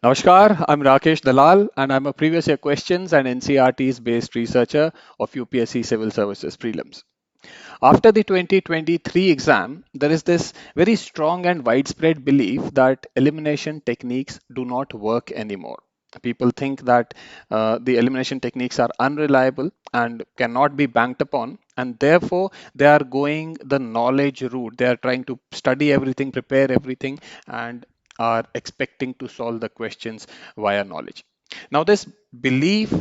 Namaskar, I'm Rakesh Dalal and I'm a previous year questions and NCRTs based researcher of UPSC Civil Services Prelims. After the 2023 exam, there is this very strong and widespread belief that elimination techniques do not work anymore. People think that the elimination techniques are unreliable and cannot be banked upon, and therefore they are going the knowledge route. They are trying to study everything, prepare everything, and are expecting to solve the questions via knowledge. Now, this belief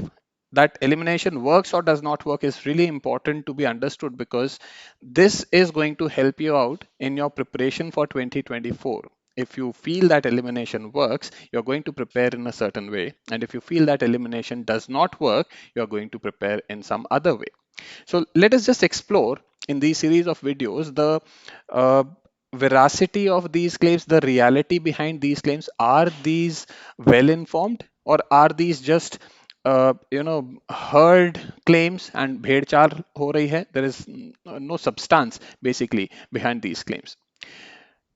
that elimination works or does not work is really important to be understood because this is going to help you out in your preparation for 2024. If you feel that elimination works, you're going to prepare in a certain way. And if you feel that elimination does not work, you're going to prepare in some other way. So let us just explore in these series of videos the uh, veracity of these claims, the reality behind these claims. Are these well informed or are these just heard claims and bhed chal ho rahi hai? There is no substance basically behind these claims.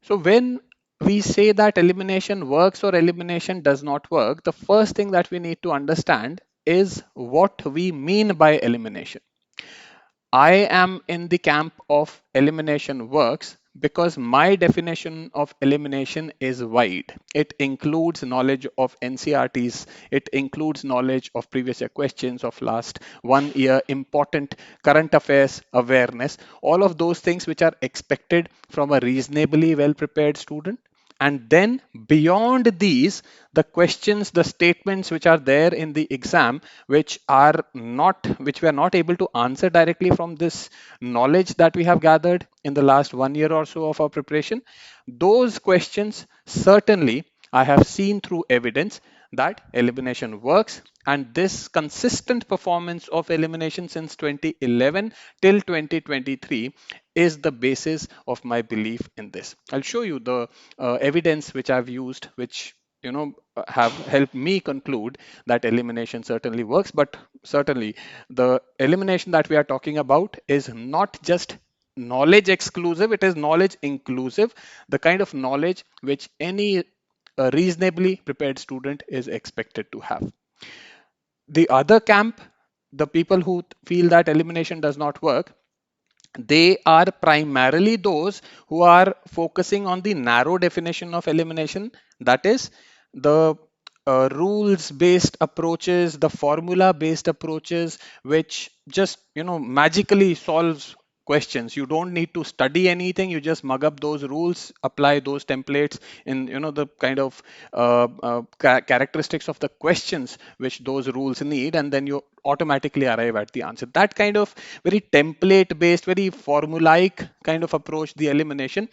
So when we say that elimination works or elimination does not work, the first thing that we need to understand is what we mean by elimination. I am in the camp of elimination works because my definition of elimination is wide. It includes knowledge of NCRTs, it includes knowledge of previous year questions of last 1 year, important current affairs awareness, all of those things which are expected from a reasonably well prepared student. And then beyond these, the questions, the statements which are there in the exam, which we are not able to answer directly from this knowledge that we have gathered in the last 1 year or so of our preparation, those questions certainly I have seen through evidence that elimination works, and this consistent performance of elimination since 2011 till 2023 is the basis of my belief in this. I'll show you the evidence which I've used, which have helped me conclude that elimination certainly works. But certainly the elimination that we are talking about is not just knowledge exclusive, it is knowledge inclusive, the kind of knowledge which any reasonably prepared student is expected to have. The other camp, the people who feel that elimination does not work, they are primarily those who are focusing on the narrow definition of elimination, that is the rules based approaches, the formula based approaches, which just magically solves questions. You don't need to study anything, you just mug up those rules, apply those templates in the kind of characteristics of the questions which those rules need, and then you automatically arrive at the answer. That kind of very template based, very formulaic kind of approach, the elimination,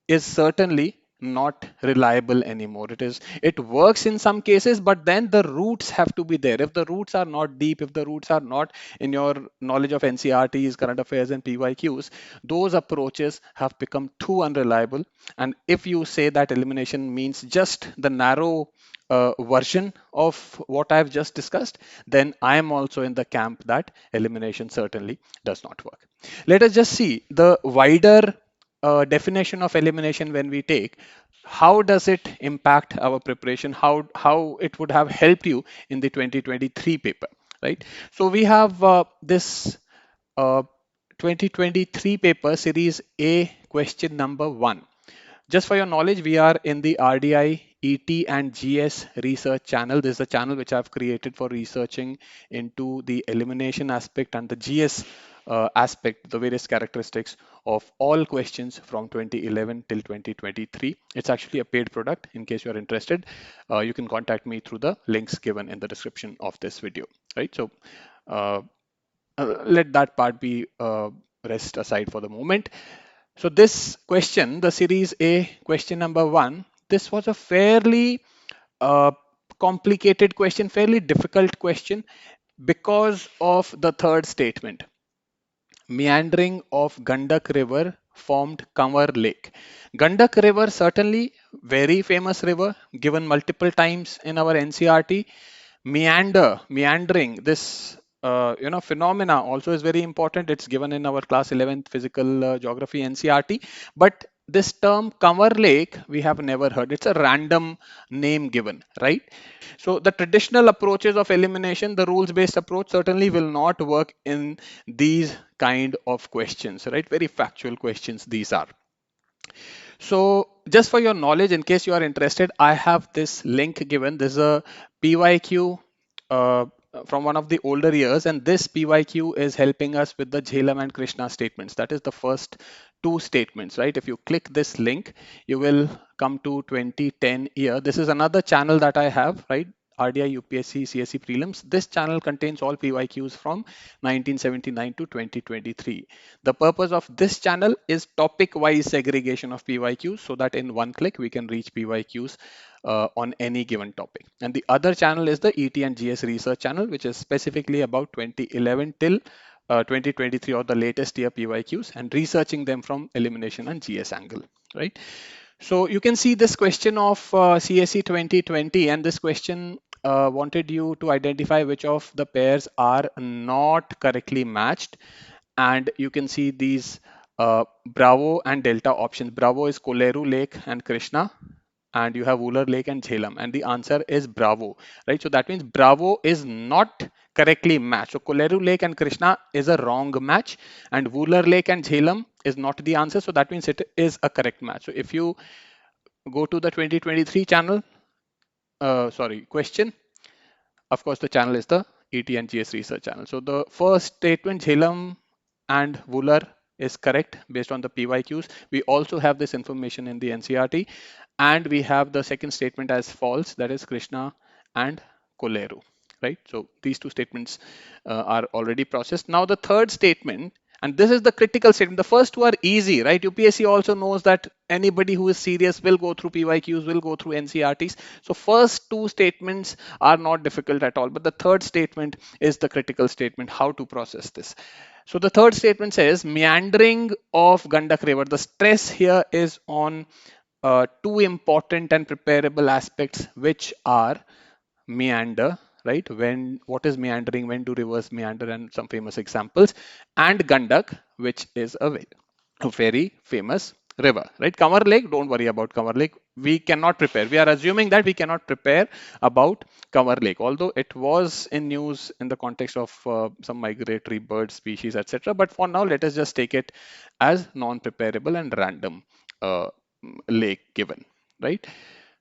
is certainly not reliable anymore. It works in some cases, but then the roots have to be there. If the roots are not deep, if the roots are not in your knowledge of NCRTs, current affairs, and PYQs, those approaches have become too unreliable. And if you say that elimination means just the narrow version of what I've just discussed, then I am also in the camp that elimination certainly does not work. Let us just see the wider definition of elimination. When we take, how does it impact our preparation, how it would have helped you in the 2023 paper, right? So we have this uh, 2023 paper series A, question number 1. Just for your knowledge, we are in the RDI ET and GS research channel. This is a channel which I've created for researching into the elimination aspect and the GS aspect, the various characteristics of all questions from 2011 till 2023. It's actually a paid product. In case you are interested, you can contact me through the links given in the description of this video, right? So uh, let that part be rest aside for the moment. So this question, the series A, question number 1, this was a fairly uh, complicated question, fairly difficult question because of the third statement. Meandering of Gandak River formed Kanwar Lake. Gandak River, certainly very famous river, given multiple times in our NCRT. Meandering, this phenomena also is very important. It's given in our class 11th physical geography NCRT. But this term Kanwar Lake, we have never heard. It's a random name given, right? So the traditional approaches of elimination, the rules-based approach certainly will not work in these kind of questions, right? Very factual questions these are. So just for your knowledge, in case you are interested, I have this link given. This is a PYQ uh, from one of the older years, and this PYQ is helping us with the Jhelum and Krishna statements. That is the first two statements, right? If you click this link, you will come to 2010 year. This is another channel that I have, right? RDI UPSC CSE Prelims. This channel contains all PYQs from 1979 to 2023. The purpose of this channel is topic-wise segregation of PYQs so that in one click we can reach PYQs on any given topic. And the other channel is the ET and GS research channel, which is specifically about 2011 till 2023 or the latest year PYQs and researching them from elimination and GS angle, right? So you can see this question of CSE 2020, and this question wanted you to identify which of the pairs are not correctly matched. And you can see these Bravo and Delta options. Bravo is Koleru Lake and Krishna, and you have Wooler Lake and Jhelum, and the answer is Bravo, right? So that means Bravo is not correctly matched. So Koleru Lake and Krishna is a wrong match, and Wooler Lake and Jhelum is not the answer. So that means it is a correct match. So if you go to the 2023 channel, question, of course, the channel is the ET and GS research channel. So the first statement, Jhelum and Wooler, is correct based on the PYQs. We also have this information in the NCRT, and we have the second statement as false, that is Krishna and Koleru, right? So these two statements are already processed. Now the third statement, and this is the critical statement. The first two are easy, right? UPSC also knows that anybody who is serious will go through PYQs, will go through NCRTs. So first two statements are not difficult at all, but the third statement is the critical statement, how to process this. So the third statement says meandering of Gandak River. The stress here is on two important and preparable aspects, which are meander, right? When, what is meandering, when do rivers meander, and some famous examples, and Gandak, which is a very famous river, right? Kanwar Lake, don't worry about Kanwar Lake. We cannot prepare. We are assuming that we cannot prepare about Kanwar Lake, although it was in news in the context of some migratory bird species, etc. But for now, let us just take it as non-preparable and random lake given, right?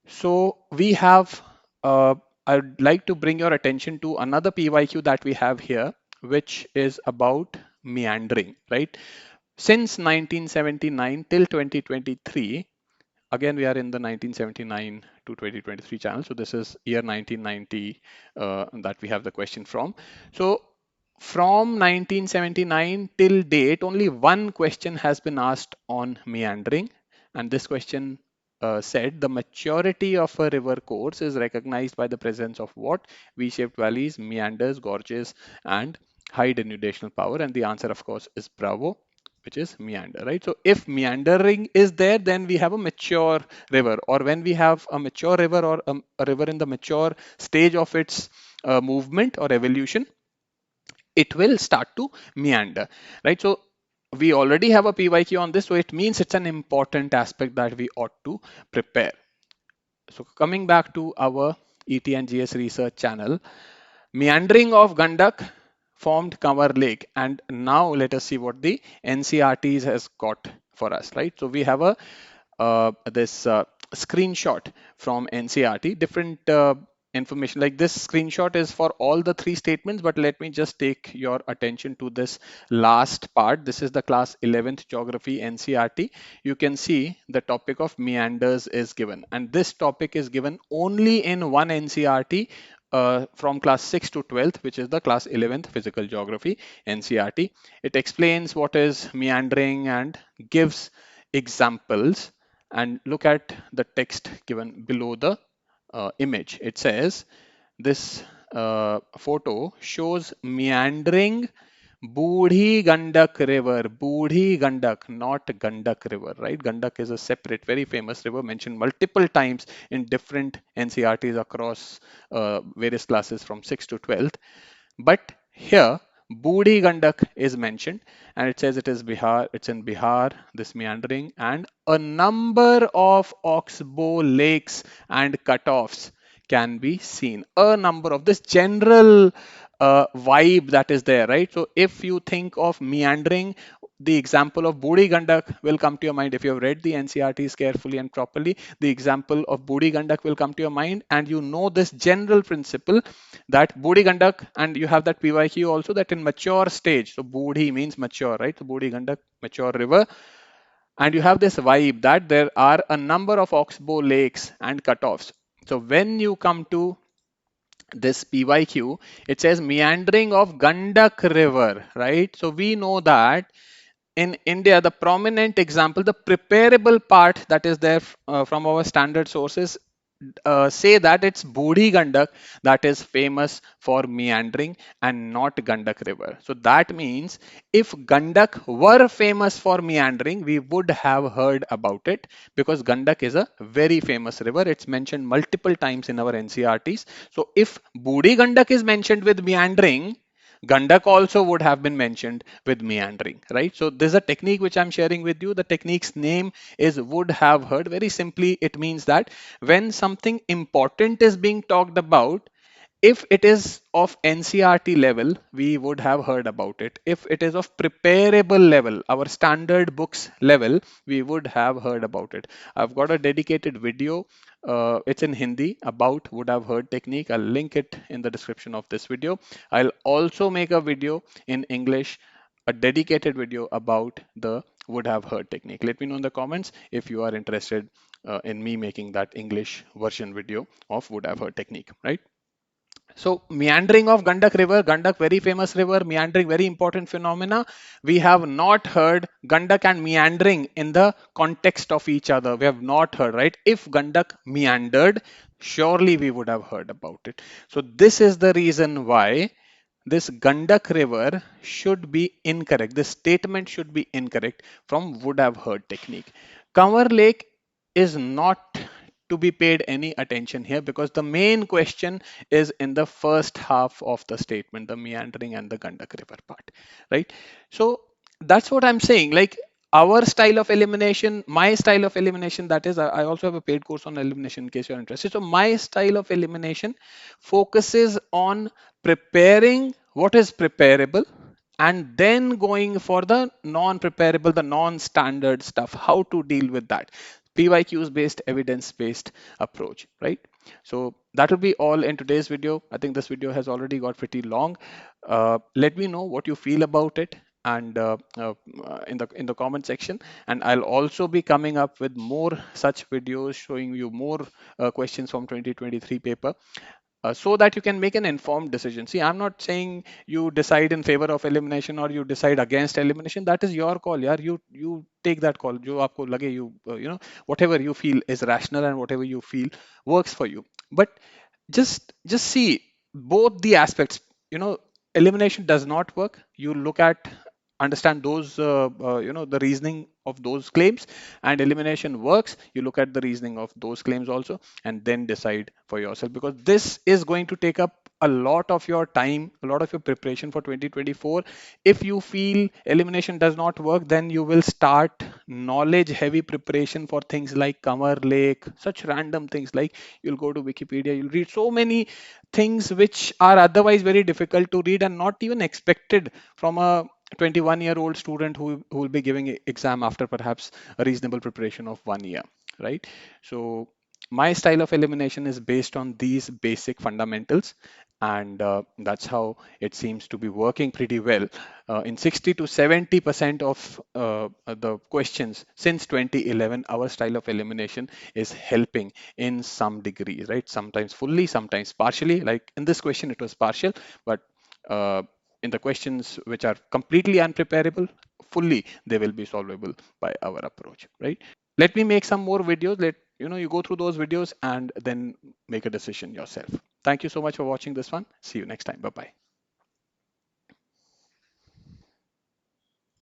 So we have, I'd like to bring your attention to another PYQ that we have here, which is about meandering, right? Since 1979 till 2023, again, we are in the 1979 to 2023 channel. So this is year 1990 that we have the question from. So from 1979 till date, only one question has been asked on meandering. And this question said the maturity of a river course is recognized by the presence of what? V-shaped valleys, meanders, gorges, and high denudational power. And the answer, of course, is Bravo, which is meander, right? So if meandering is there, then we have a mature river, or when we have a mature river or a river in the mature stage of its movement or evolution, it will start to meander, right? So we already have a PYQ on this, so it means it's an important aspect that we ought to prepare. So coming back to our ET and GS research channel, meandering of Gandak formed Kanwar Lake, and now let us see what the NCRTs has got for us, right? So we have a this screenshot from NCRT, different information. Like this screenshot is for all the three statements, but let me just take your attention to this last part. This is the class 11th geography NCRT. You can see the topic of meanders is given, and this topic is given only in one NCRT from class 6 to 12th, which is the class 11th physical geography NCRT. It explains what is meandering and gives examples. And look at the text given below the image. It says this photo shows meandering Budhi Gandak River. Budhi Gandak, not Gandak River, right? Gandak is a separate, very famous river mentioned multiple times in different NCRTs across various classes from 6 to 12th. But here Budi Gandak is mentioned, and it says it is Bihar, it's in Bihar, this meandering, and a number of oxbow lakes and cutoffs can be seen. A number of this general vibe that is there, right? So if you think of meandering, the example of Budi Gandak will come to your mind. If you have read the NCRTs carefully and properly, the example of Budi Gandak will come to your mind, and you know this general principle that Budi Gandak, and you have that PYQ also, that in mature stage, so Budi means mature, right? So Budi Gandak, mature river, and you have this vibe that there are a number of oxbow lakes and cutoffs. So when you come to this PYQ, it says meandering of Gandak River, right? So we know that in India, the prominent example, the preparable part that is there from our standard sources say that it's Budi Gandak that is famous for meandering and not Gandak River. So that means if Gandak were famous for meandering, we would have heard about it because Gandak is a very famous river. It's mentioned multiple times in our NCRTs. So if Budi Gandak is mentioned with meandering, Gandak also would have been mentioned with meandering, right? So there's a technique which I'm sharing with you. The technique's name is would have heard. Very simply, it means that when something important is being talked about, if it is of NCRT level, we would have heard about it. If it is of preparable level, our standard books level, we would have heard about it. I've got a dedicated video. It's in Hindi about would have heard technique. I'll link it in the description of this video. I'll also make a video in English, a dedicated video about the would have heard technique. Let me know in the comments if you are interested in me making that English version video of would have heard technique, right? So meandering of Gandak River, Gandak very famous river, meandering very important phenomena. We have not heard Gandak and meandering in the context of each other. We have not heard, right? If Gandak meandered, surely we would have heard about it. So this is the reason why this Gandak River should be incorrect. This statement should be incorrect from would have heard technique. Kanwar Lake is not to be paid any attention here because the main question is in the first half of the statement, the meandering and the Gandak River part, right? So that's what I'm saying. Like our style of elimination, my style of elimination, that is, I also have a paid course on elimination in case you're interested. So my style of elimination focuses on preparing what is preparable and then going for the non-preparable, the non-standard stuff, how to deal with that. PYQs based, evidence based approach, right? So that will be all in today's video. I think this video has already got pretty long. Let me know what you feel about it and in the comment section, and I'll also be coming up with more such videos showing you more questions from 2023 paper, so that you can make an informed decision. See, I'm not saying you decide in favor of elimination or you decide against elimination. That is your call. Yeah, you take that call. जो आपको लगे, you know, whatever you feel is rational and whatever you feel works for you. But just see both the aspects. You know, elimination does not work. You look at, understand those you know, the reasoning of those claims, and elimination works. You look at the reasoning of those claims also and then decide for yourself, because this is going to take up a lot of your time, a lot of your preparation for 2024. If you feel elimination does not work, then you will start knowledge heavy preparation for things like Kamar Lake, such random things. Like you'll go to Wikipedia, you'll read so many things which are otherwise very difficult to read and not even expected from a 21-year-old student who will be giving exam after perhaps a reasonable preparation of 1 year, right? So my style of elimination is based on these basic fundamentals, and that's how it seems to be working pretty well. In 60 to 70% of the questions since 2011, our style of elimination is helping in some degree, right? Sometimes fully, sometimes partially. Like in this question, it was partial, but uh, in the questions which are completely unpreparable, fully they will be solvable by our approach, right? Let me make some more videos. Let you know, you go through those videos and then make a decision yourself. Thank you so much for watching this one. See you next time. Bye bye.